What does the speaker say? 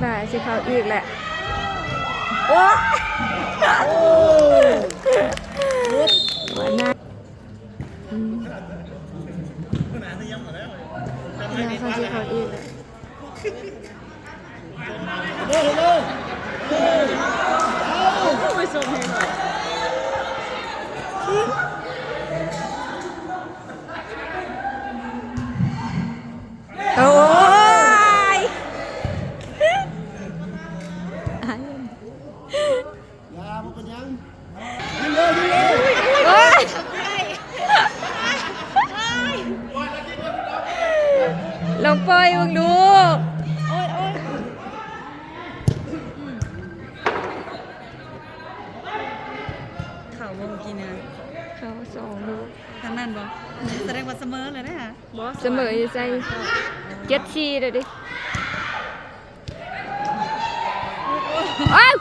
มาสิเขาอีกแหละโอ้มาหน้าเขาสิเขาอีกแหละไปส่งให้หน่อยโอ้ยยามันเป็นยังยิงเลยโอ้ยลองปล่อยมึงดูข่าวบ่กินนะ เขาสองลูก ทางนั้นบ่แสดงว่าเสมอเลยนะคะ เสมออยู่ใจเจ็ดชีเลยดิอ้าว